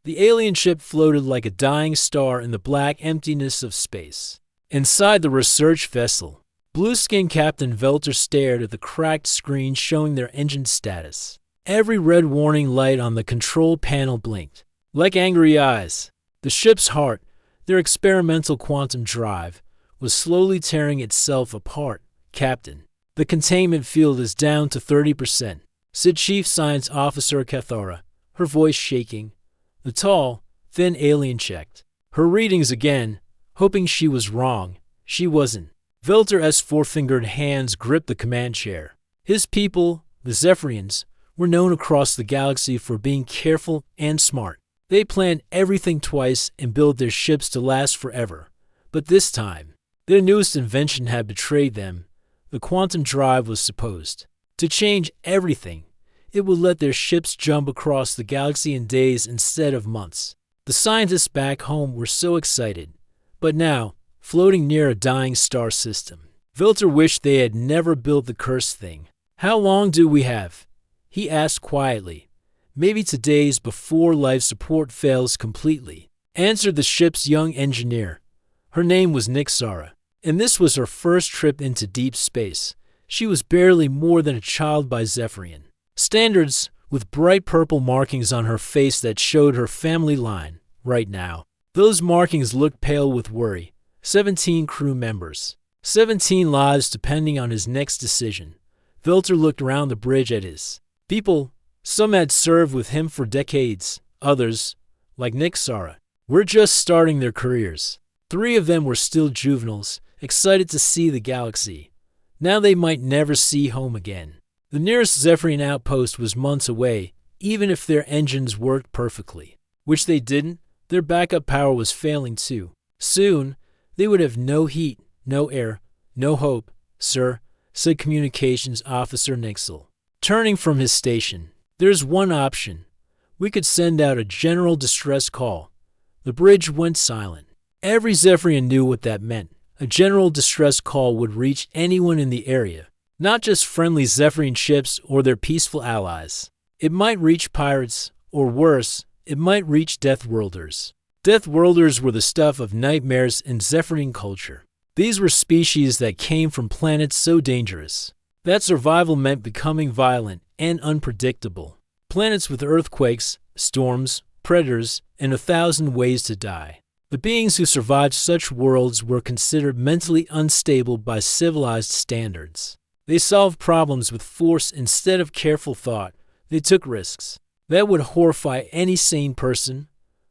The alien ship floated like a dying star in the black emptiness of space. Inside the research vessel, blue-skinned Captain Velter stared at the cracked screen showing their engine status. Every red warning light on the control panel blinked. Like angry eyes, the ship's heart, their experimental quantum drive, was slowly tearing itself apart. Captain, the containment field is down to 30%, said Chief Science Officer Cathara, her voice shaking. The tall, thin alien checked her readings again, hoping she was wrong. She wasn't. Velter's four-fingered hands gripped the command chair. His people, the Zephyrians, were known across the galaxy for being careful and smart. They planned everything twice and built their ships to last forever. But this time, their newest invention had betrayed them. The quantum drive was supposed to change everything. It would let their ships jump across the galaxy in days instead of months. The scientists back home were so excited. But now, floating near a dying star system, Velter wished they had never built the cursed thing. How long do we have? He asked quietly. Maybe to days before life support fails completely, answered the ship's young engineer. Her name was Nixara, and this was her first trip into deep space. She was barely more than a child by Zephyrian standards, with bright purple markings on her face that showed her family line. Right now, those markings looked pale with worry. 17 crew members. 17 lives depending on his next decision. Velter looked around the bridge at his people. Some had served with him for decades. Others, like Nixara, were just starting their careers. 3 of them were still juveniles, excited to see the galaxy. Now they might never see home again. The nearest Zephyrian outpost was months away, even if their engines worked perfectly. Which they didn't. Their backup power was failing too. Soon, they would have no heat, no air, no hope, sir, said Communications Officer Nixel, turning from his station. There's one option. We could send out a general distress call. The bridge went silent. Every Zephyrian knew what that meant. A general distress call would reach anyone in the area, not just friendly Zephyrian ships or their peaceful allies. It might reach pirates, or worse, it might reach Deathworlders. Deathworlders were the stuff of nightmares in Zephyrian culture. These were species that came from planets so dangerous that survival meant becoming violent and unpredictable. Planets with earthquakes, storms, predators, and 1,000 ways to die. The beings who survived such worlds were considered mentally unstable by civilized standards. They solved problems with force instead of careful thought. They took risks that would horrify any sane person.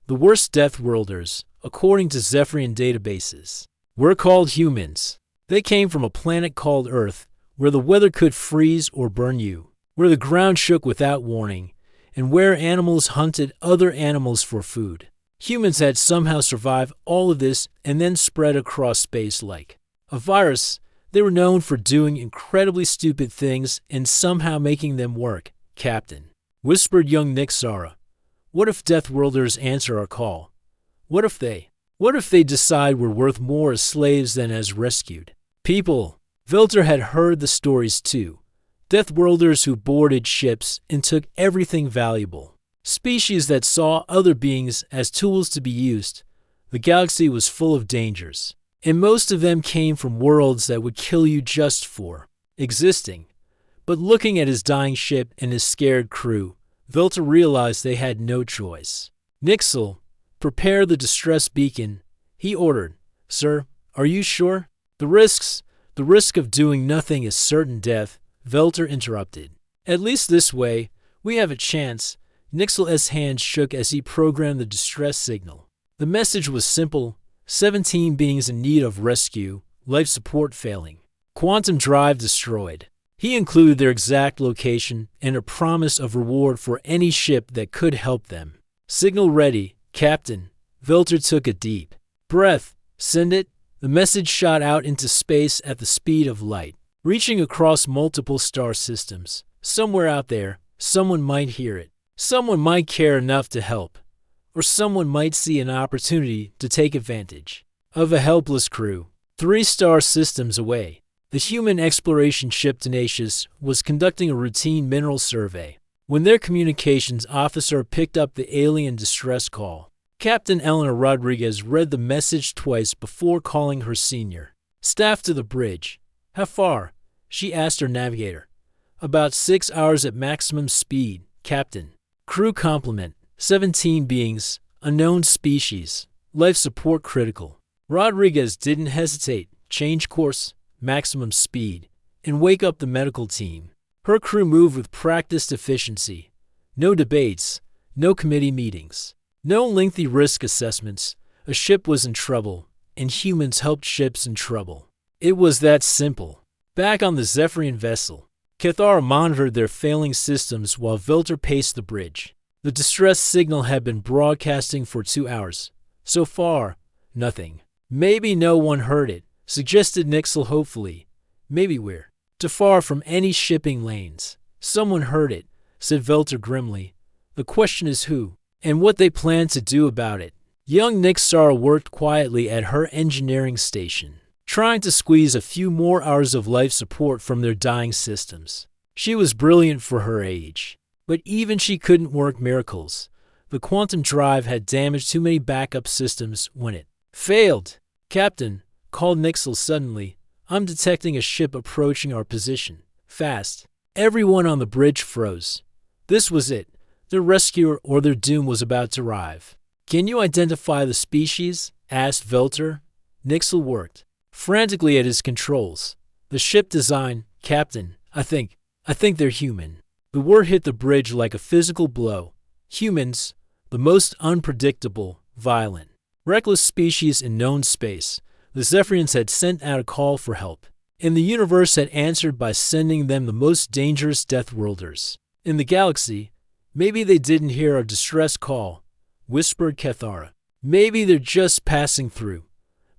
The worst Deathworlders, according to Zephyrian databases, were called humans. They came from a planet called Earth, where the weather could freeze or burn you, where the ground shook without warning, and where animals hunted other animals for food. Humans had somehow survived all of this and then spread across space like a virus. They were known for doing incredibly stupid things and somehow making them work. Captain, whispered young Nixara, what if Deathworlders answer our call? What if they decide we're worth more as slaves than as rescued people? Velter had heard the stories too. Deathworlders who boarded ships and took everything valuable. Species that saw other beings as tools to be used. The galaxy was full of dangers, and most of them came from worlds that would kill you just for existing. But looking at his dying ship and his scared crew, Velter realized they had no choice. Nixel, prepare the distress beacon, he ordered. Sir, are you sure? The risk of doing nothing is certain death, Velter interrupted. At least this way, we have a chance. Nixel's hand shook as he programmed the distress signal. The message was simple: 17 beings in need of rescue, life support failing, quantum drive destroyed. He included their exact location and a promise of reward for any ship that could help them. Signal ready, Captain. Velter took a deep breath. Send it. The message shot out into space at the speed of light, reaching across multiple star systems. Somewhere out there, someone might hear it. Someone might care enough to help. Or someone might see an opportunity to take advantage of a helpless crew. 3 star systems away, the human exploration ship Tenacious was conducting a routine mineral survey. When their communications officer picked up the alien distress call, Captain Eleanor Rodriguez read the message twice before calling her senior staff to the bridge. "How far?" she asked her navigator. "About 6 hours at maximum speed, Captain. Crew complement, 17 beings, unknown species, life support critical." Rodriguez didn't hesitate. Change course, maximum speed, and wake up the medical team. Her crew moved with practiced efficiency. No debates, no committee meetings, no lengthy risk assessments. A ship was in trouble, and humans helped ships in trouble. It was that simple. Back on the Zephyrian vessel, Cathara monitored their failing systems while Velter paced the bridge. The distress signal had been broadcasting for 2 hours. So far, nothing. "Maybe no one heard it," suggested Nixel hopefully. "Maybe we're too far from any shipping lanes." "Someone heard it," said Velter grimly. "The question is who, and what they plan to do about it." Young Nixara worked quietly at her engineering station, trying to squeeze a few more hours of life support from their dying systems. She was brilliant for her age, but even she couldn't work miracles. The quantum drive had damaged too many backup systems when it failed. "Captain," called Nixel suddenly, "I'm detecting a ship approaching our position. Fast." Everyone on the bridge froze. This was it. Their rescuer or their doom was about to arrive. "Can you identify the species?" asked Velter. Nixel worked frantically at his controls. "The ship design, Captain. I think they're human." The word hit the bridge like a physical blow. Humans, the most unpredictable, violent, reckless species in known space. The Zephyrians had sent out a call for help, and the universe had answered by sending them the most dangerous Deathworlders in the galaxy. "Maybe they didn't hear our distress call," whispered Cathara. "Maybe they're just passing through."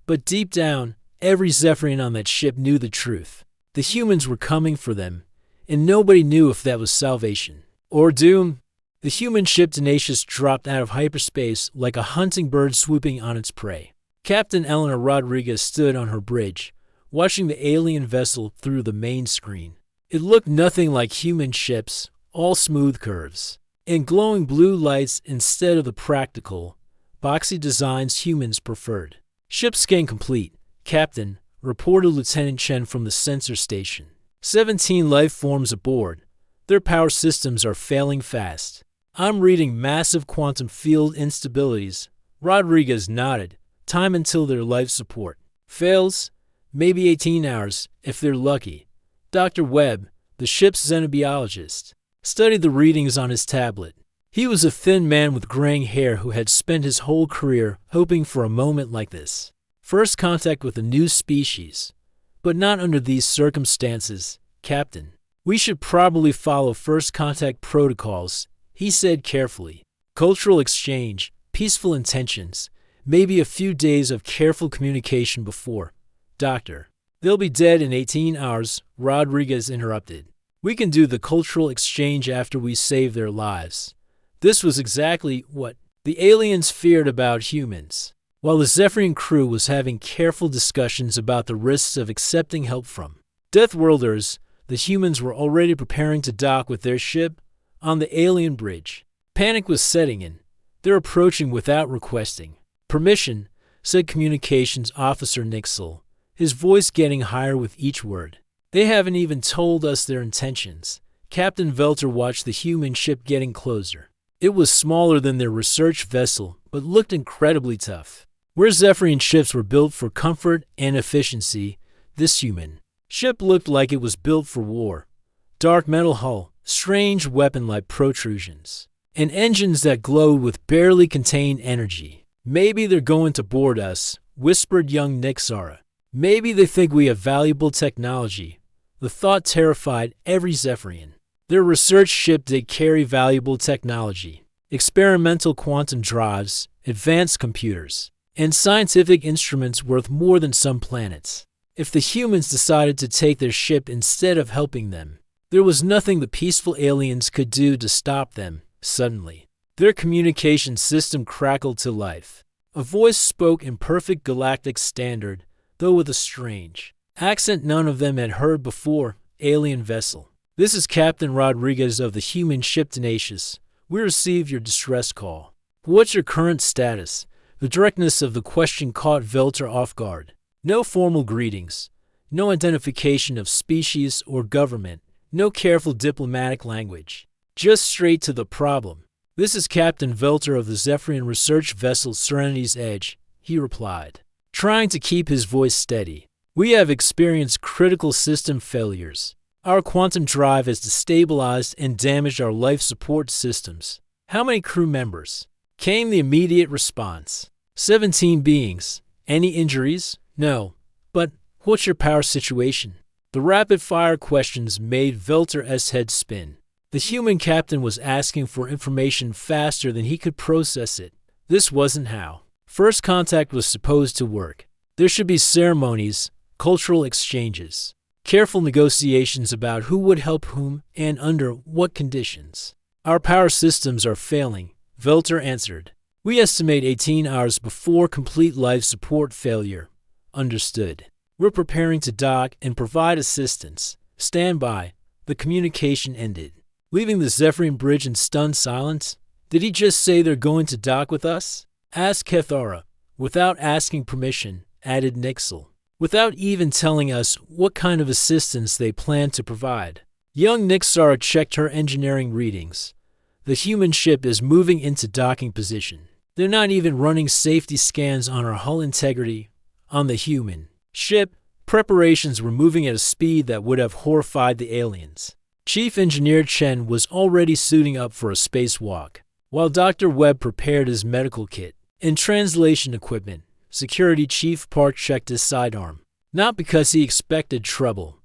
But deep down, every Zephyrian on that ship knew the truth. The humans were coming for them, and nobody knew if that was salvation or doom. The human ship Tenacious dropped out of hyperspace like a hunting bird swooping on its prey. Captain Eleanor Rodriguez stood on her bridge, watching the alien vessel through the main screen. It looked nothing like human ships, all smooth curves and glowing blue lights instead of the practical, boxy designs humans preferred. "Ship scan complete, Captain," reported Lieutenant Chen from the sensor station. 17 life forms aboard. Their power systems are failing fast. "I'm reading massive quantum field instabilities." Rodriguez nodded. "Time until their life support fails? Maybe 18 hours, if they're lucky." Dr. Webb, the ship's xenobiologist, studied the readings on his tablet. He was a thin man with graying hair who had spent his whole career hoping for a moment like this. First contact with a new species. "But not under these circumstances, Captain. We should probably follow first contact protocols," he said carefully. "Cultural exchange, peaceful intentions, maybe a few days of careful communication before." "Doctor, they'll be dead in 18 hours, Rodriguez interrupted. "We can do the cultural exchange after we save their lives." This was exactly what the aliens feared about humans. While the Zephyrian crew was having careful discussions about the risks of accepting help from Deathworlders, the humans were already preparing to dock with their ship on the alien bridge. Panic was setting in. "They're approaching without requesting permission," said Communications Officer Nixel, his voice getting higher with each word. "They haven't even told us their intentions." Captain Velter watched the human ship getting closer. It was smaller than their research vessel, but looked incredibly tough. Where Zephyrian ships were built for comfort and efficiency, this human ship looked like it was built for war. Dark metal hull, strange weapon-like protrusions, and engines that glowed with barely contained energy. "Maybe they're going to board us," whispered young Nixara. "Maybe they think we have valuable technology." The thought terrified every Zephyrian. Their research ship did carry valuable technology: experimental quantum drives, advanced computers, and scientific instruments worth more than some planets. If the humans decided to take their ship instead of helping them, there was nothing the peaceful aliens could do to stop them. Suddenly, their communication system crackled to life. A voice spoke in perfect galactic standard, though with a strange accent none of them had heard before. "Alien vessel. This is Captain Rodriguez of the human ship Tenacious. We received your distress call. What's your current status? The directness of the question caught Velter off guard. No formal greetings. No identification of species or government. No careful diplomatic language. Just straight to the problem. This is Captain Velter of the Zephyrian research vessel Serenity's Edge, he replied, trying to keep his voice steady. We have experienced critical system failures. Our quantum drive has destabilized and damaged our life support systems. How many crew members? Came the immediate response. 17 beings. Any injuries? No. But what's your power situation? The rapid-fire questions made Velter's head spin. The human captain was asking for information faster than he could process it. This wasn't how first contact was supposed to work. There should be ceremonies, cultural exchanges, careful negotiations about who would help whom and under what conditions. Our power systems are failing, Velter answered. We estimate 18 hours before complete life support failure. Understood. We're preparing to dock and provide assistance. Stand by. The communication ended. Leaving the Zephyrian bridge in stunned silence. Did he just say they're going to dock with us? Asked Kethara. Without asking permission, added Nixel. Without even telling us what kind of assistance they plan to provide. Young Nixara checked her engineering readings. The human ship is moving into docking position. They're not even running safety scans on our hull integrity. On the human ship, preparations were moving at a speed that would have horrified the aliens. Chief Engineer Chen was already suiting up for a spacewalk, while Dr. Webb prepared his medical kit and translation equipment. Security Chief Park checked his sidearm, not because he expected trouble,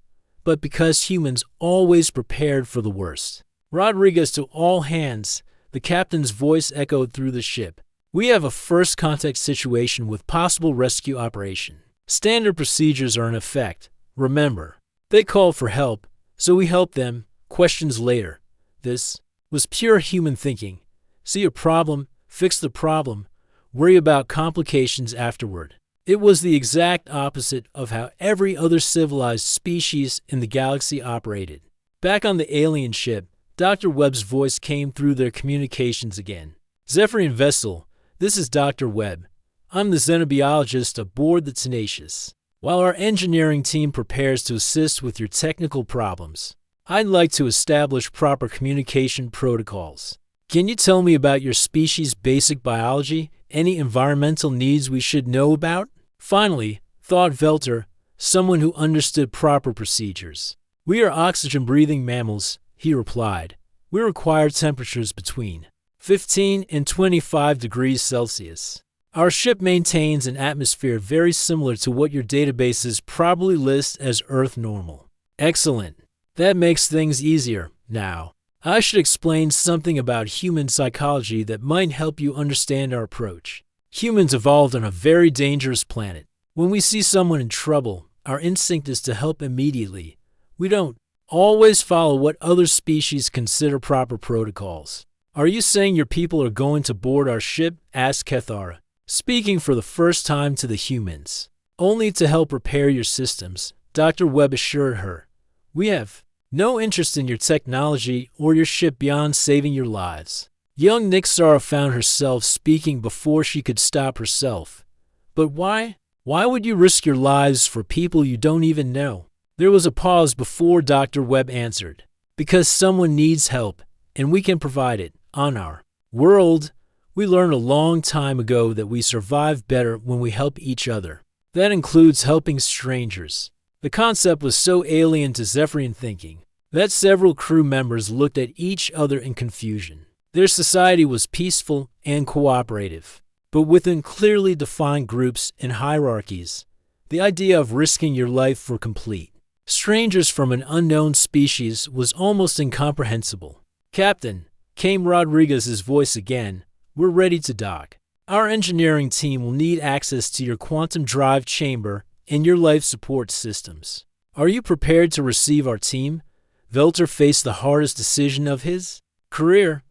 but because humans always prepared for the worst. Rodriguez to all hands, the captain's voice echoed through the ship. We have a first contact situation with possible rescue operation. Standard procedures are in effect. Remember, they called for help, so we helped them. Questions later. This was pure human thinking. See a problem, fix the problem, worry about complications afterward. It was the exact opposite of how every other civilized species in the galaxy operated. Back on the alien ship, Dr. Webb's voice came through their communications again. Zephyrian vessel, this is Dr. Webb. I'm the xenobiologist aboard the Tenacious. While our engineering team prepares to assist with your technical problems, I'd like to establish proper communication protocols. Can you tell me about your species' basic biology? Any environmental needs we should know about? Finally, thought Velter, someone who understood proper procedures. We are oxygen-breathing mammals, he replied. We require temperatures between 15 and 25 degrees Celsius. Our ship maintains an atmosphere very similar to what your databases probably list as Earth normal. Excellent. That makes things easier. Now, I should explain something about human psychology that might help you understand our approach. Humans evolved on a very dangerous planet. When we see someone in trouble, our instinct is to help immediately. We don't always follow what other species consider proper protocols. Are you saying your people are going to board our ship? Asked Kethara, speaking for the first time to the humans. Only to help repair your systems, Dr. Webb assured her. We have no interest in your technology or your ship beyond saving your lives. Young Nixara found herself speaking before she could stop herself. But why? Why would you risk your lives for people you don't even know? There was a pause before Dr. Webb answered. Because someone needs help, and we can provide it. On our world, we learned a long time ago that we survive better when we help each other. That includes helping strangers. The concept was so alien to Zephyrian thinking that several crew members looked at each other in confusion. Their society was peaceful and cooperative, but within clearly defined groups and hierarchies. The idea of risking your life for complete strangers from an unknown species was almost incomprehensible. Captain, came Rodriguez's voice again, we're ready to dock. Our engineering team will need access to your quantum drive chamber and your life support systems. Are you prepared to receive our team? Velter faced the hardest decision of his career.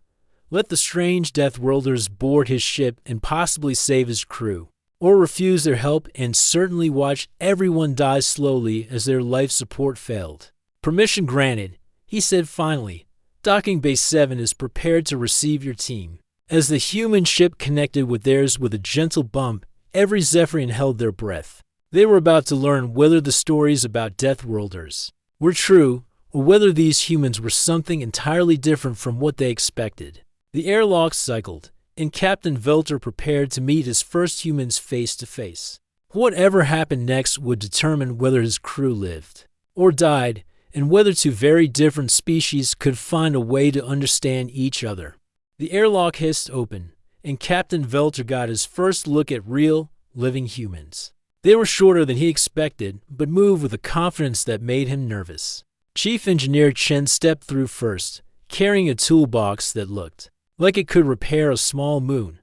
Let the strange Deathworlders board his ship and possibly save his crew, or refuse their help and certainly watch everyone die slowly as their life support failed. Permission granted, he said finally. Docking Bay 7 is prepared to receive your team. As the human ship connected with theirs with a gentle bump, every Zephyrian held their breath. They were about to learn whether the stories about Deathworlders were true, or whether these humans were something entirely different from what they expected. The airlock cycled, and Captain Velter prepared to meet his first humans face to face. Whatever happened next would determine whether his crew lived or died, and whether two very different species could find a way to understand each other. The airlock hissed open, and Captain Velter got his first look at real, living humans. They were shorter than he expected, but moved with a confidence that made him nervous. Chief Engineer Chen stepped through first, carrying a toolbox that looked like it could repair a small moon.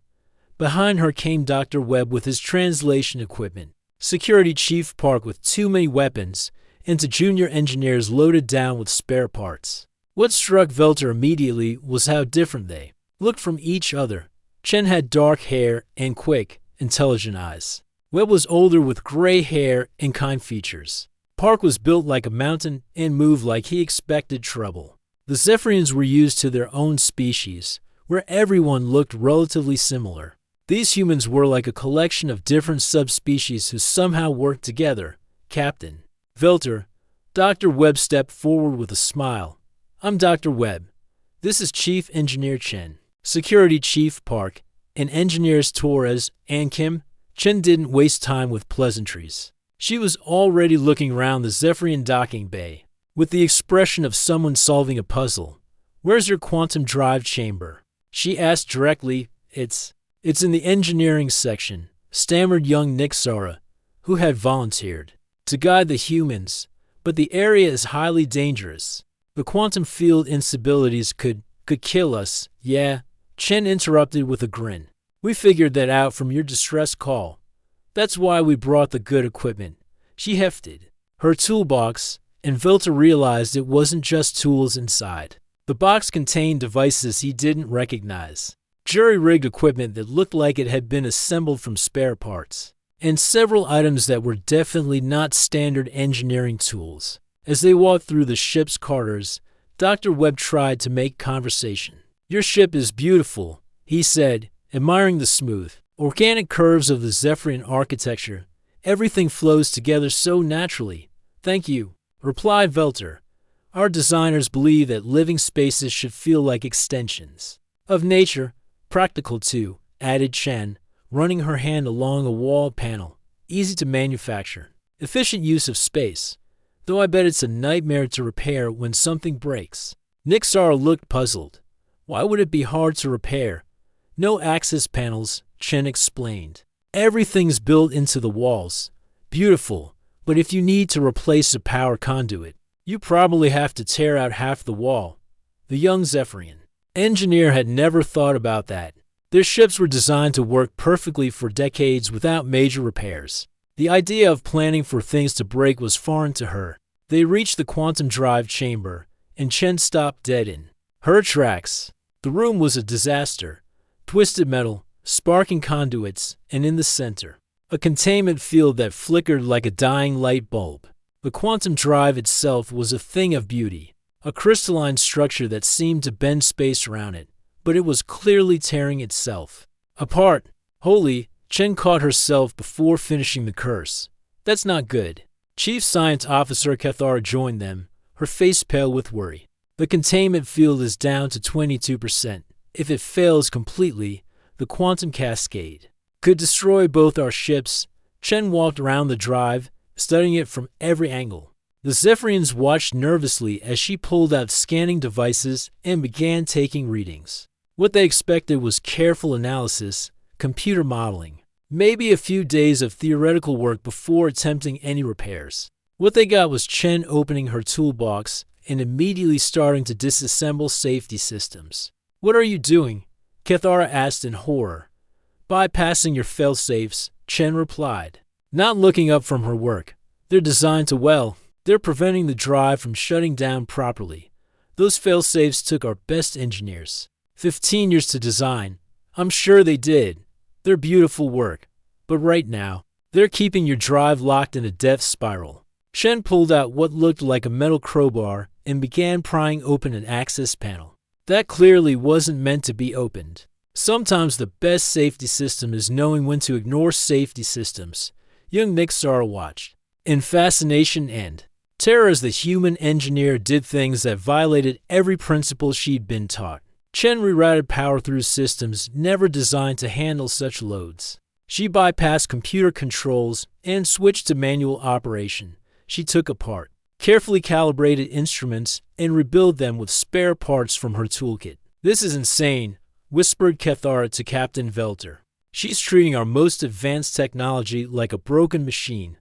Behind her came Dr. Webb with his translation equipment, Security Chief Park with too many weapons, and two junior engineers loaded down with spare parts. What struck Velter immediately was how different they looked from each other. Chen had dark hair and quick, intelligent eyes. Webb was older with gray hair and kind features. Park was built like a mountain and moved like he expected trouble. The Zephyrians were used to their own species, where everyone looked relatively similar. These humans were like a collection of different subspecies who somehow worked together. Captain Velter, Dr. Webb stepped forward with a smile. I'm Dr. Webb. This is Chief Engineer Chen. Security Chief Park, and Engineers Torres and Kim. Chen didn't waste time with pleasantries. She was already looking around the Zephyrian docking bay, with the expression of someone solving a puzzle. Where's your quantum drive chamber? She asked directly. It's in the engineering section, stammered young Nick Sara, who had volunteered to guide the humans, but the area is highly dangerous. The quantum field instabilities could kill us. Yeah, Chen interrupted with a grin. We figured that out from your distress call. That's why we brought the good equipment. She hefted her toolbox, and Velter realized it wasn't just tools inside. The box contained devices he didn't recognize. Jury-rigged equipment that looked like it had been assembled from spare parts, and several items that were definitely not standard engineering tools. As they walked through the ship's corridors, Dr. Webb tried to make conversation. Your ship is beautiful, he said, admiring the smooth, organic curves of the Zephyrian architecture. Everything flows together so naturally. Thank you, replied Velter. Our designers believe that living spaces should feel like extensions of nature. Practical too, added Chen, running her hand along a wall panel. Easy to manufacture. Efficient use of space. Though I bet it's a nightmare to repair when something breaks. Nick Sara looked puzzled. Why would it be hard to repair? No access panels, Chen explained. Everything's built into the walls. Beautiful, but if you need to replace a power conduit, you probably have to tear out half the wall. The young Zephyrian engineer had never thought about that. Their ships were designed to work perfectly for decades without major repairs. The idea of planning for things to break was foreign to her. They reached the quantum drive chamber, and Chen stopped dead in her tracks. The room was a disaster. Twisted metal, sparking conduits, and in the center, a containment field that flickered like a dying light bulb. The quantum drive itself was a thing of beauty, a crystalline structure that seemed to bend space around it, but it was clearly tearing itself apart. Holy, Chen caught herself before finishing the curse. That's not good. Chief Science Officer Cathara joined them, her face pale with worry. The containment field is down to 22%. If it fails completely, the quantum cascade could destroy both our ships. Chen walked around the drive, studying it from every angle. The Zephyrians watched nervously as she pulled out scanning devices and began taking readings. What they expected was careful analysis, computer modeling, maybe a few days of theoretical work before attempting any repairs. What they got was Chen opening her toolbox and immediately starting to disassemble safety systems. What are you doing? Cathara asked in horror. Bypassing your failsafes, Chen replied, not looking up from her work. They're designed to, they're preventing the drive from shutting down properly. Those failsafes took our best engineers 15 years to design. I'm sure they did. They're beautiful work. But right now, they're keeping your drive locked in a death spiral. Chen pulled out what looked like a metal crowbar and began prying open an access panel. That clearly wasn't meant to be opened. Sometimes the best safety system is knowing when to ignore safety systems. Young Nixara watched in fascination and terror as the human engineer did things that violated every principle she'd been taught. Chen rerouted power through systems never designed to handle such loads. She bypassed computer controls and switched to manual operation. She took apart carefully calibrated instruments and rebuilt them with spare parts from her toolkit. "This is insane," whispered Cathara to Captain Velter. "She's treating our most advanced technology like a broken machine."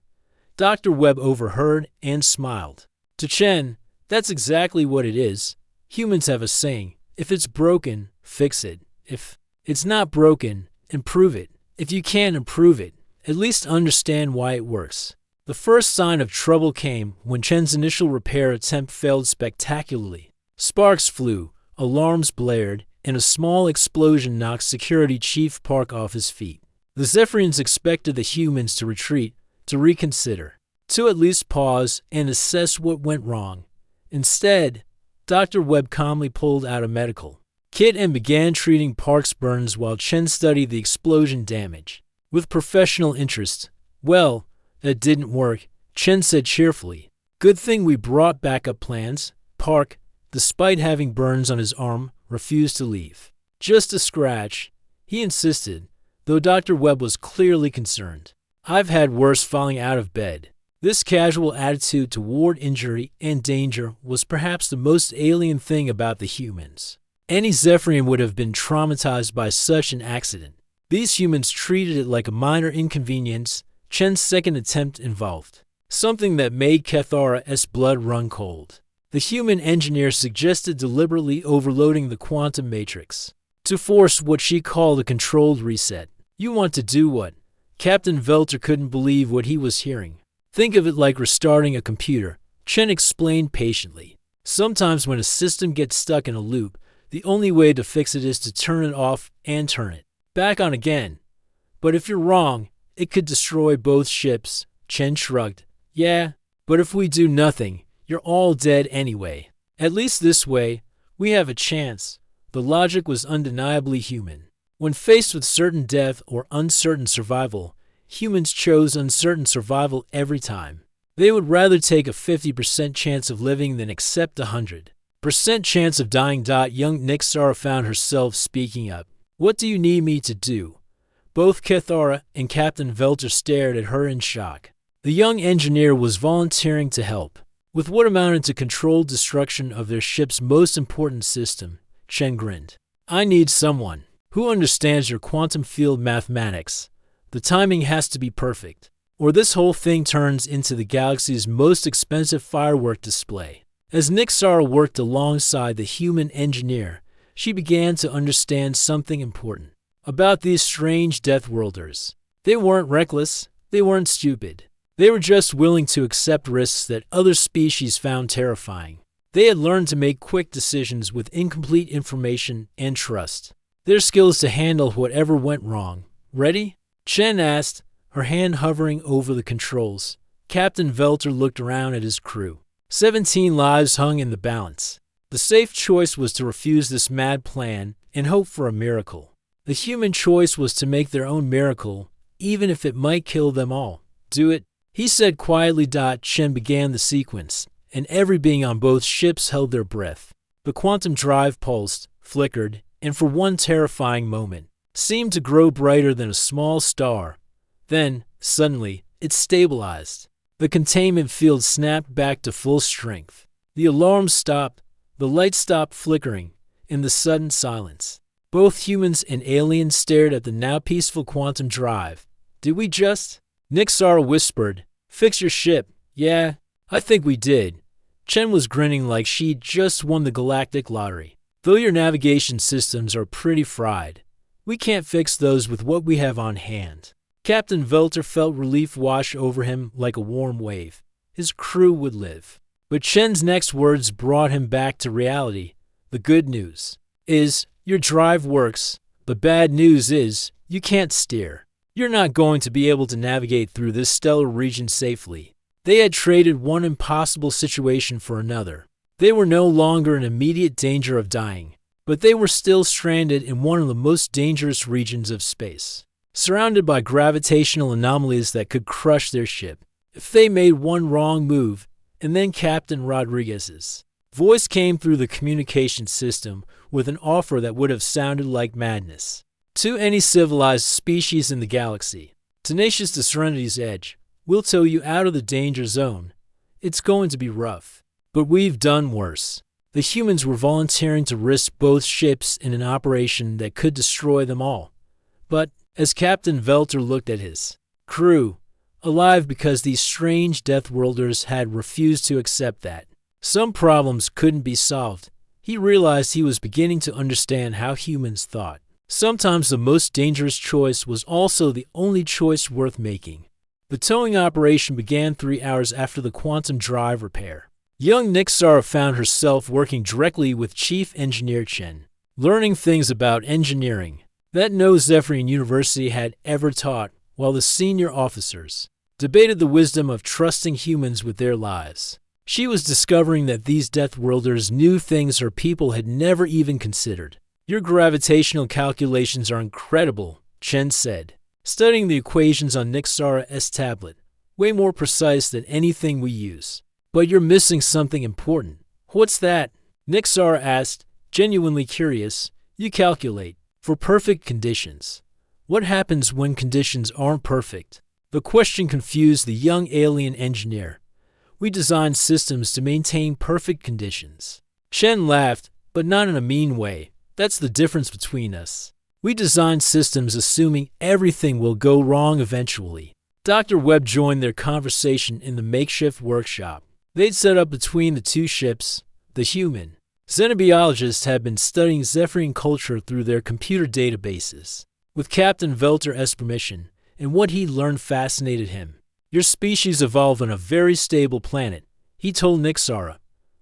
Dr. Webb overheard and smiled. To Chen, "That's exactly what it is. Humans have a saying, if it's broken, fix it. If it's not broken, improve it. If you can't improve it, at least understand why it works." The first sign of trouble came when Chen's initial repair attempt failed spectacularly. Sparks flew, alarms blared, and a small explosion knocked Security Chief Park off his feet. The Zephyrians expected the humans to retreat, to reconsider, to at least pause and assess what went wrong. Instead, Dr. Webb calmly pulled out a medical kit and began treating Park's burns while Chen studied the explosion damage. With professional interest, "Well, that didn't work," Chen said cheerfully. "Good thing we brought backup plans." Park, despite having burns on his arm, refused to leave. "Just a scratch," he insisted, though Dr. Webb was clearly concerned. "I've had worse falling out of bed." This casual attitude toward injury and danger was perhaps the most alien thing about the humans. Any Zephyrian would have been traumatized by such an accident. These humans treated it like a minor inconvenience. Chen's second attempt involved something that made Cathara's blood run cold. The human engineer suggested deliberately overloading the quantum matrix to force what she called a controlled reset. "You want to do what?" Captain Velter couldn't believe what he was hearing. "Think of it like restarting a computer," Chen explained patiently. "Sometimes when a system gets stuck in a loop, the only way to fix it is to turn it off and turn it back on again. But if you're wrong, it could destroy both ships." Chen shrugged. "Yeah, but if we do nothing, you're all dead anyway. At least this way, we have a chance." The logic was undeniably human. When faced with certain death or uncertain survival, humans chose uncertain survival every time. They would rather take a 50% chance of living than accept a 100% chance of dying. Young Nixara found herself speaking up. "What do you need me to do?" Both Cathara and Captain Velter stared at her in shock. The young engineer was volunteering to help with what amounted to controlled destruction of their ship's most important system. Chen grinned. "I need someone who understands your quantum field mathematics. The timing has to be perfect, or this whole thing turns into the galaxy's most expensive firework display." As Nixara worked alongside the human engineer, she began to understand something important about these strange Deathworlders. They weren't reckless, they weren't stupid. They were just willing to accept risks that other species found terrifying. They had learned to make quick decisions with incomplete information and trust their skills to handle whatever went wrong. "Ready?" Chen asked, her hand hovering over the controls. Captain Velter looked around at his crew. 17 lives hung in the balance. The safe choice was to refuse this mad plan and hope for a miracle. The human choice was to make their own miracle, even if it might kill them all. "Do it," he said quietly. Chen began the sequence, and every being on both ships held their breath. The quantum drive pulsed, flickered, and for one terrifying moment, seemed to grow brighter than a small star. Then, suddenly, it stabilized. The containment field snapped back to full strength. The alarm stopped, the light stopped flickering, in the sudden silence. Both humans and aliens stared at the now peaceful quantum drive. "Did we just?" Nixara whispered. "Fix your ship." "Yeah, I think we did." Chen was grinning like she'd just won the galactic lottery. "Though your navigation systems are pretty fried, we can't fix those with what we have on hand." Captain Velter felt relief wash over him like a warm wave. His crew would live. But Chen's next words brought him back to reality. "The good news is, your drive works. The bad news is, you can't steer. You're not going to be able to navigate through this stellar region safely." They had traded one impossible situation for another. They were no longer in immediate danger of dying, but they were still stranded in one of the most dangerous regions of space, surrounded by gravitational anomalies that could crush their ship if they made one wrong move. And then Captain Rodriguez's voice came through the communication system with an offer that would have sounded like madness to any civilized species in the galaxy. Tenacious to Serenity's edge, we'll tow you out of the danger zone. It's going to be rough, but we've done worse. The humans were volunteering to risk both ships in an operation that could destroy them all. But as Captain Velter looked at his crew, alive because these strange Deathworlders had refused to accept that some problems couldn't be solved, he realized he was beginning to understand how humans thought. Sometimes the most dangerous choice was also the only choice worth making. The towing operation began 3 hours after the quantum drive repair. Young Nixara found herself working directly with Chief Engineer Chen, learning things about engineering that no Zephyrian University had ever taught, while the senior officers debated the wisdom of trusting humans with their lives. She was discovering that these Deathworlders knew things her people had never even considered. Your gravitational calculations are incredible, Chen said, studying the equations on Nixara's tablet, way more precise than anything we use. But you're missing something important. What's that? Nixara asked, genuinely curious. You calculate for perfect conditions. What happens when conditions aren't perfect? The question confused the young alien engineer. We design systems to maintain perfect conditions. Chen laughed, but not in a mean way. That's the difference between us. We design systems assuming everything will go wrong eventually. Dr. Webb joined their conversation in the makeshift workshop. They'd set up between the two ships. The human xenobiologists had been studying Zephyrian culture through their computer databases. With Captain Velter's permission, and what he'd learned fascinated him. Your species evolved on a very stable planet, he told Nixara.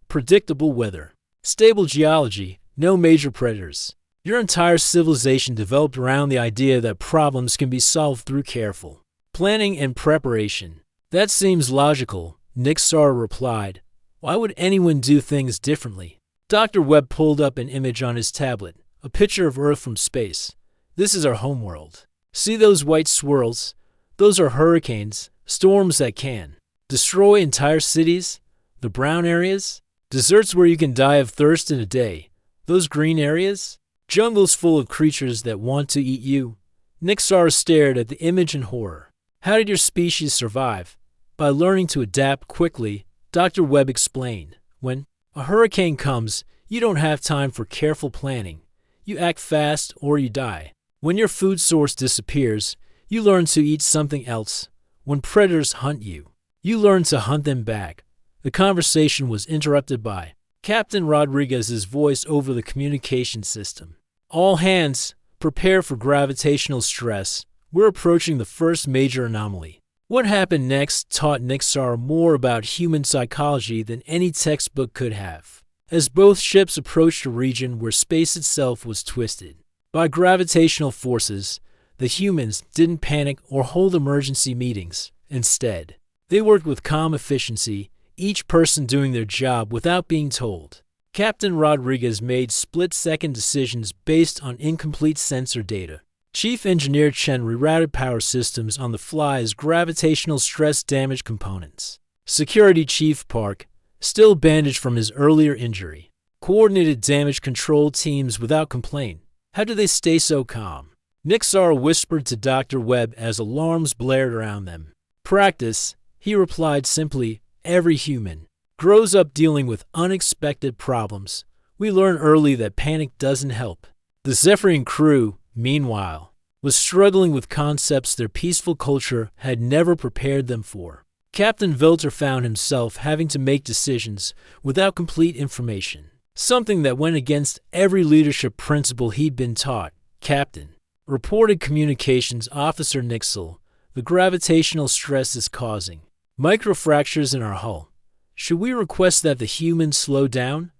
Predictable weather, stable geology, no major predators. Your entire civilization developed around the idea that problems can be solved through careful planning and preparation. That seems logical, Nixara replied. Why would anyone do things differently? Dr. Webb pulled up an image on his tablet, a picture of Earth from space. This is our homeworld. See those white swirls? Those are hurricanes, storms that can destroy entire cities. The brown areas? Deserts where you can die of thirst in a day. Those green areas? Jungles full of creatures that want to eat you. Nixara stared at the image in horror. How did your species survive? By learning to adapt quickly, Dr. Webb explained. When a hurricane comes, you don't have time for careful planning. You act fast or you die. When your food source disappears, you learn to eat something else. When predators hunt you, you learn to hunt them back. The conversation was interrupted by Captain Rodriguez's voice over the communication system. All hands, prepare for gravitational stress. We're approaching the first major anomaly. What happened next taught Nixara more about human psychology than any textbook could have. As both ships approached a region where space itself was twisted by gravitational forces, the humans didn't panic or hold emergency meetings. Instead, they worked with calm efficiency, each person doing their job without being told. Captain Rodriguez made split-second decisions based on incomplete sensor data. Chief Engineer Chen rerouted power systems on the fly as gravitational stress damaged components. Security Chief Park, still bandaged from his earlier injury, coordinated damage control teams without complaint. How do they stay so calm? Nixara whispered to Dr. Webb as alarms blared around them. Practice, he replied simply. Every human grows up dealing with unexpected problems. We learn early that panic doesn't help. The Zephyrian crew, meanwhile, was struggling with concepts their peaceful culture had never prepared them for. Captain Velter found himself having to make decisions without complete information, something that went against every leadership principle he'd been taught. Captain, reported communications officer Nixel, the gravitational stress is causing microfractures in our hull. Should we request that the humans slow down?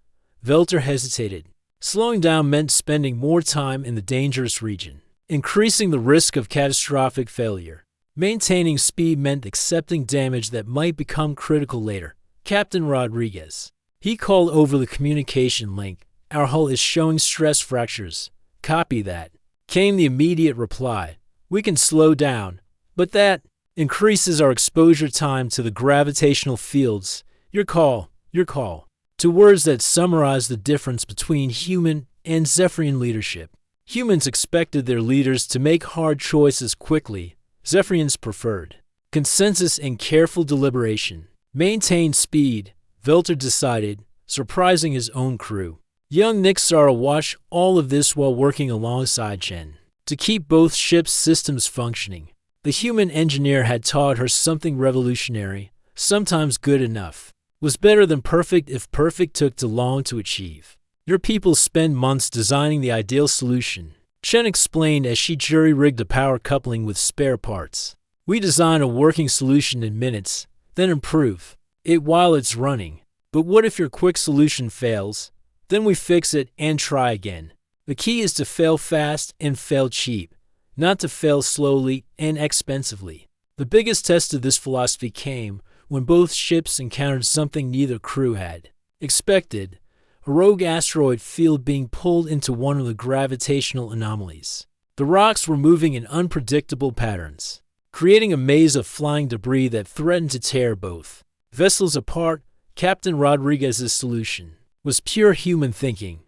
Velter hesitated. Slowing down meant spending more time in the dangerous region, increasing the risk of catastrophic failure. Maintaining speed meant accepting damage that might become critical later. Captain Rodriguez, He called over the communication link. Our hull is showing stress fractures. Copy that. Came the immediate reply. We can slow down, but that increases our exposure time to the gravitational fields. Your call, your call. Two words that summarize the difference between human and Zephyrian leadership. Humans expected their leaders to make hard choices quickly. Zephyrians preferred consensus and careful deliberation. Maintain speed, Velter decided, surprising his own crew. Young Nixara watched all of this while working alongside Chen to keep both ships' systems functioning. The human engineer had taught her something revolutionary. Sometimes good enough was better than perfect if perfect took too long to achieve. Your people spend months designing the ideal solution, Chen explained as she jury-rigged the power coupling with spare parts. We design a working solution in minutes, then improve it while it's running. But what if your quick solution fails? Then we fix it and try again. The key is to fail fast and fail cheap, not to fail slowly and expensively. The biggest test of this philosophy came when both ships encountered something neither crew had expected: a rogue asteroid field being pulled into one of the gravitational anomalies. The rocks were moving in unpredictable patterns, creating a maze of flying debris that threatened to tear both vessels apart. Captain Rodriguez's solution was pure human thinking.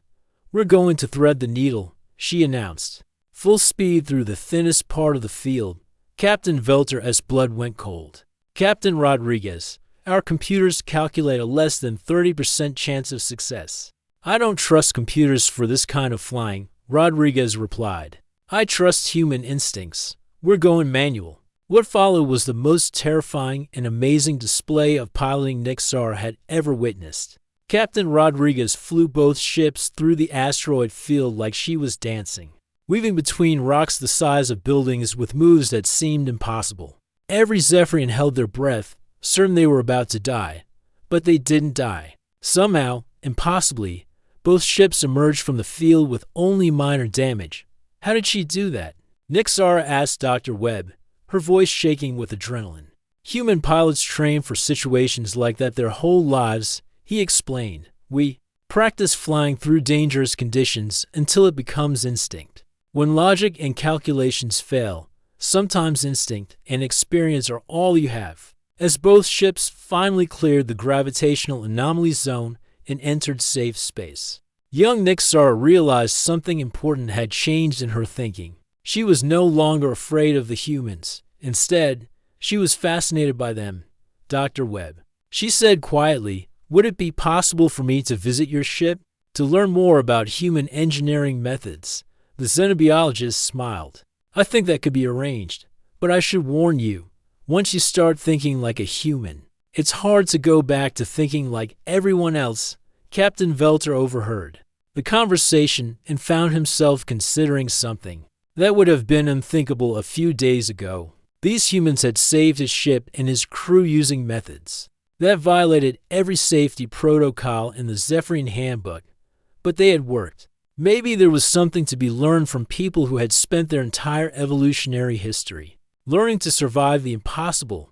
We're going to thread the needle, she announced. Full speed through the thinnest part of the field. Captain Velter as blood went cold. Captain Rodriguez, our computers calculate a less than 30% chance of success. I don't trust computers for this kind of flying, Rodriguez replied. I trust human instincts. We're going manual. What followed was the most terrifying and amazing display of piloting Nixar had ever witnessed. Captain Rodriguez flew both ships through the asteroid field like she was dancing, weaving between rocks the size of buildings with moves that seemed impossible. Every Zephyrian held their breath, certain they were about to die. But they didn't die. Somehow, impossibly, both ships emerged from the field with only minor damage. How did she do that? Nixara asked Dr. Webb, her voice shaking with adrenaline. Human pilots train for situations like that their whole lives, he explained. We practice flying through dangerous conditions until it becomes instinct. When logic and calculations fail, sometimes instinct and experience are all you have. As both ships finally cleared the gravitational anomaly zone and entered safe space, young Nixara realized something important had changed in her thinking. She was no longer afraid of the humans. Instead, she was fascinated by them. Dr. Webb, she said quietly, would it be possible for me to visit your ship to learn more about human engineering methods? The xenobiologist smiled. I think that could be arranged, but I should warn you, once you start thinking like a human, it's hard to go back to thinking like everyone else. Captain Velter overheard the conversation and found himself considering something that would have been unthinkable a few days ago. These humans had saved his ship and his crew using methods that violated every safety protocol in the Zephyrian handbook, but they had worked. Maybe there was something to be learned from people who had spent their entire evolutionary history learning to survive the impossible.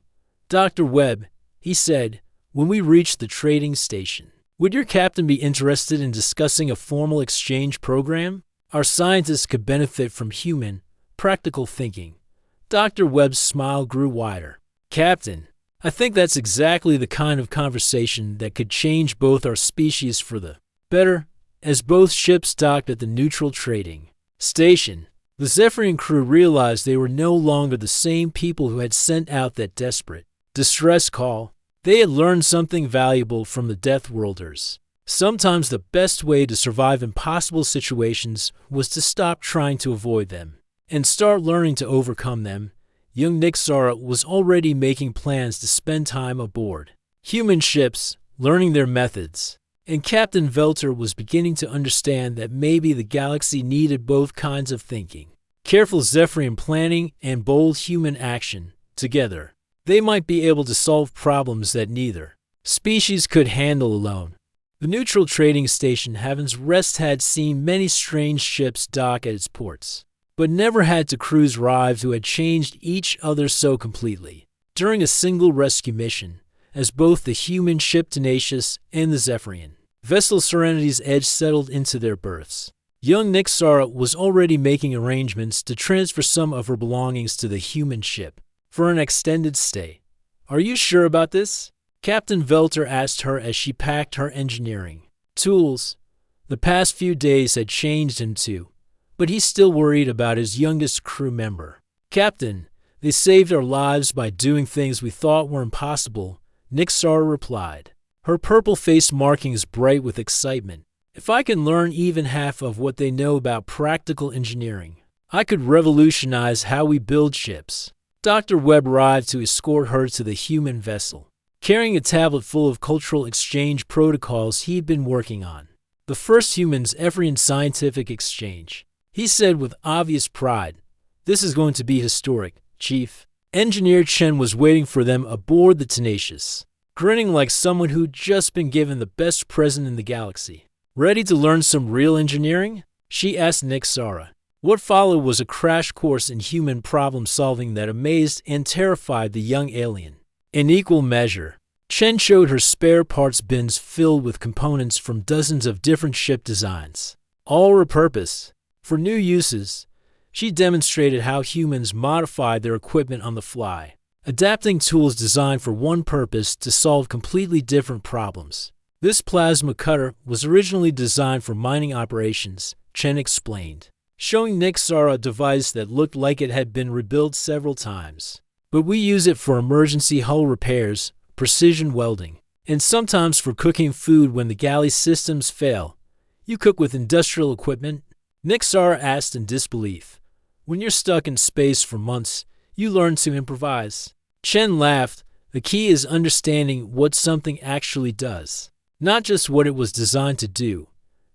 Dr. Webb, he said, when we reached the trading station, would your captain be interested in discussing a formal exchange program? Our scientists could benefit from human, practical thinking. Dr. Webb's smile grew wider. Captain, I think that's exactly the kind of conversation that could change both our species for the better. As both ships docked at the neutral trading station, the Zephyrian crew realized they were no longer the same people who had sent out that desperate distress call. They had learned something valuable from the Deathworlders. Sometimes the best way to survive impossible situations was to stop trying to avoid them and start learning to overcome them. Young Nixara was already making plans to spend time aboard human ships, learning their methods. And Captain Velter was beginning to understand that maybe the galaxy needed both kinds of thinking. Careful Zephyrian planning and bold human action. Together, they might be able to solve problems that neither species could handle alone. The neutral trading station Heaven's Rest had seen many strange ships dock at its ports, but never had to cruise rivals who had changed each other so completely. During a single rescue mission, as both the human ship Tenacious and the Zephyrian vessel Serenity's Edge settled into their berths. Young Nixara was already making arrangements to transfer some of her belongings to the human ship for an extended stay. "Are you sure about this?" Captain Velter asked her as she packed her engineering tools. The past few days had changed him too, but he's still worried about his youngest crew member. "Captain, they saved our lives by doing things we thought were impossible," Nixara replied, her purple face markings bright with excitement. "If I can learn even half of what they know about practical engineering, I could revolutionize how we build ships." Dr. Webb arrived to escort her to the human vessel, carrying a tablet full of cultural exchange protocols he'd been working on. The first humans ever in scientific exchange. He said with obvious pride, "This is going to be historic, Chief." Engineer Chen was waiting for them aboard the Tenacious, grinning like someone who'd just been given the best present in the galaxy. "Ready to learn some real engineering?" she asked Nixara. What followed was a crash course in human problem-solving that amazed and terrified the young alien. In equal measure, Chen showed her spare parts bins filled with components from dozens of different ship designs, all repurposed for new uses. She demonstrated how humans modified their equipment on the fly, adapting tools designed for one purpose to solve completely different problems. This plasma cutter was originally designed for mining operations, Chen explained, showing Nixara a device that looked like it had been rebuilt several times. "But we use it for emergency hull repairs, precision welding, and sometimes for cooking food when the galley systems fail." "You cook with industrial equipment?" Nixara asked in disbelief. "When you're stuck in space for months, you learn to improvise." Chen laughed. "The key is understanding what something actually does, not just what it was designed to do."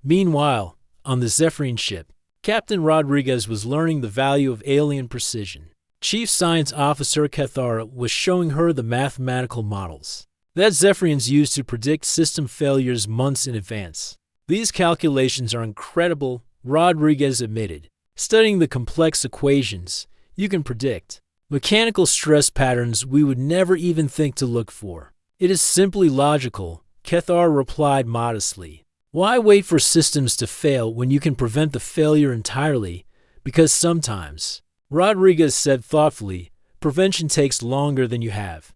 Meanwhile, on the Zephyrian ship, Captain Rodriguez was learning the value of alien precision. Chief Science Officer Cathara was showing her the mathematical models that Zephyrians use to predict system failures months in advance. "These calculations are incredible," Rodriguez admitted. "Studying the complex equations, you can predict mechanical stress patterns we would never even think to look for." "It is simply logical," Cathar replied modestly. "Why wait for systems to fail when you can prevent the failure entirely? Because sometimes," Rodriguez said thoughtfully, "prevention takes longer than you have.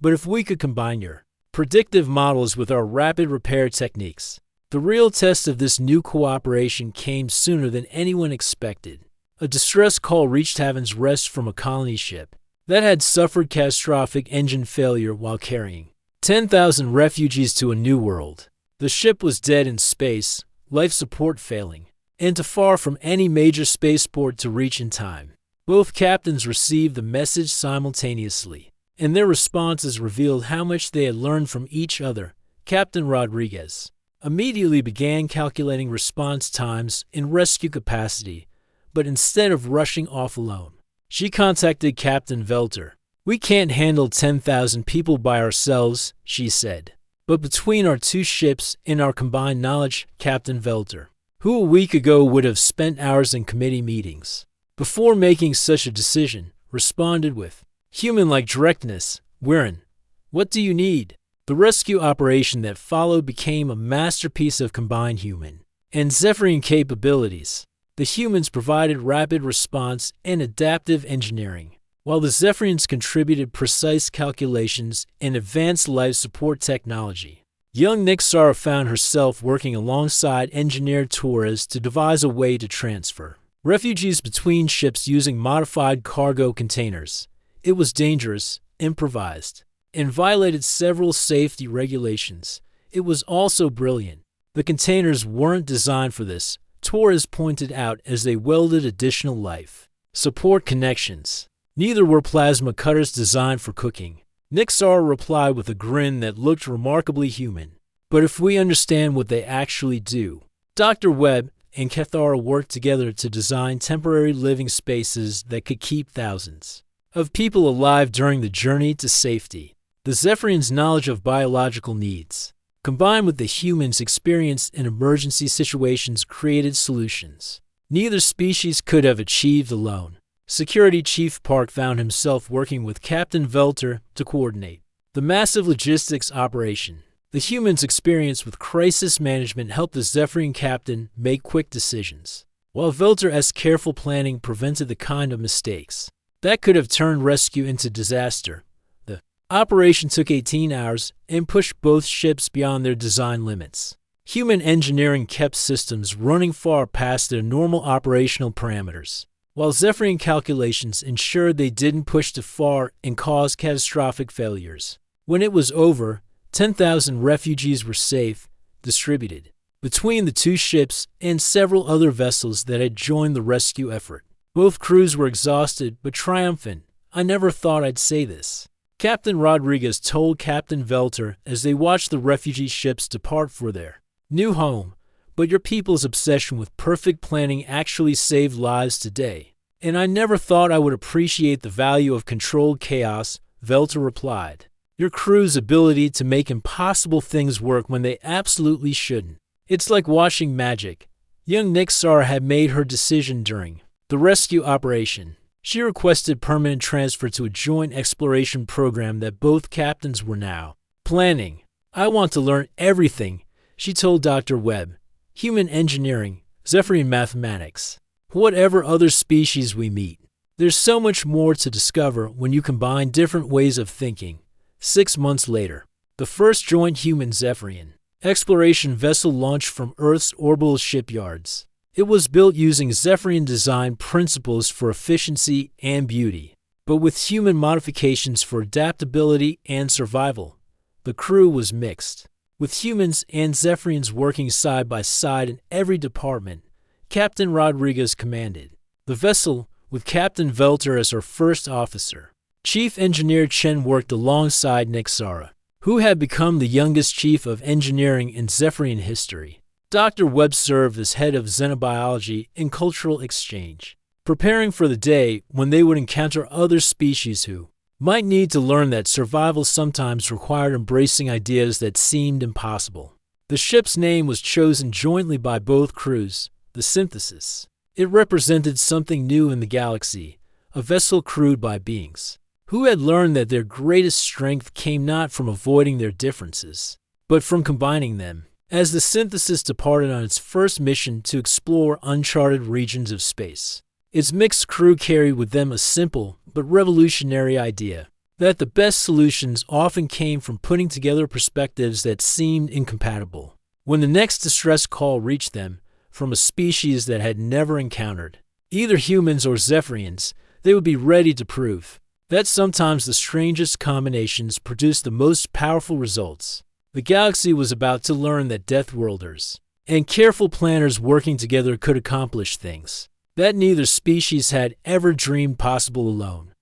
But if we could combine your predictive models with our rapid repair techniques." The real test of this new cooperation came sooner than anyone expected. A distress call reached Haven's Rest from a colony ship that had suffered catastrophic engine failure while carrying 10,000 refugees to a new world. The ship was dead in space, life support failing, and too far from any major spaceport to reach in time. Both captains received the message simultaneously, and their responses revealed how much they had learned from each other. Captain Rodriguez immediately began calculating response times and rescue capacity, but instead of rushing off alone, she contacted Captain Velter. "We can't handle 10,000 people by ourselves," she said. "But between our two ships and our combined knowledge, Captain Velter, who a week ago would have spent hours in committee meetings before making such a decision, responded with human-like directness, Wirren, what do you need?" The rescue operation that followed became a masterpiece of combined human and Zephyrian capabilities. The humans provided rapid response and adaptive engineering, while the Zephyrians contributed precise calculations and advanced life support technology. Young Nixara found herself working alongside engineer Torres to devise a way to transfer refugees between ships using modified cargo containers. It was dangerous, improvised, and violated several safety regulations. It was also brilliant. The containers weren't designed for this, Torres pointed out as they welded additional life support connections. Neither were plasma cutters designed for cooking. Nixara replied with a grin that looked remarkably human. "But if we understand what they actually do." Dr. Webb and Cathara worked together to design temporary living spaces that could keep thousands of people alive during the journey to safety. The Zephyrians' knowledge of biological needs, combined with the humans' experience in emergency situations, created solutions neither species could have achieved alone. Security Chief Park found himself working with Captain Velter to coordinate the The massive logistics operation. The humans' experience with crisis management helped the Zephyrian captain make quick decisions, while Velter's careful planning prevented the kind of mistakes that could have turned rescue into disaster. The operation took 18 hours and pushed both ships beyond their design limits. Human engineering kept systems running far past their normal operational parameters, while Zephyrian calculations ensured they didn't push too far and cause catastrophic failures. When it was over, 10,000 refugees were safe, distributed between the two ships and several other vessels that had joined the rescue effort. Both crews were exhausted but triumphant. "I never thought I'd say this," Captain Rodriguez told Captain Velter as they watched the refugee ships depart for their new home. "But your people's obsession with perfect planning actually saved lives today. And I never thought I would appreciate the value of controlled chaos," Velter replied. "Your crew's ability to make impossible things work when they absolutely shouldn't. It's like watching magic." Young Nixara had made her decision during the rescue operation. She requested permanent transfer to a joint exploration program that both captains were now planning. "I want to learn everything," she told Dr. Webb. "Human engineering, Zephyrian mathematics, whatever other species we meet. There's so much more to discover when you combine different ways of thinking." 6 months later, the first joint human Zephyrian exploration vessel launched from Earth's orbital shipyards. It was built using Zephyrian design principles for efficiency and beauty, but with human modifications for adaptability and survival. The crew was mixed, with humans and Zephyrians working side by side in every department. Captain Rodriguez commanded the vessel, with Captain Velter as her first officer. Chief Engineer Chen worked alongside Nixara, who had become the youngest chief of engineering in Zephyrian history. Dr. Webb served as head of xenobiology and cultural exchange, preparing for the day when they would encounter other species who might need to learn that survival sometimes required embracing ideas that seemed impossible. The ship's name was chosen jointly by both crews, the Synthesis. It represented something new in the galaxy, a vessel crewed by beings who had learned that their greatest strength came not from avoiding their differences, but from combining them. As the Synthesis departed on its first mission to explore uncharted regions of space, its mixed crew carried with them a simple but revolutionary idea: that the best solutions often came from putting together perspectives that seemed incompatible. When the next distress call reached them, from a species that had never encountered either humans or Zephyrians, they would be ready to prove that sometimes the strangest combinations produce the most powerful results. The galaxy was about to learn that Deathworlders and careful planners working together could accomplish things that neither species had ever dreamed possible alone.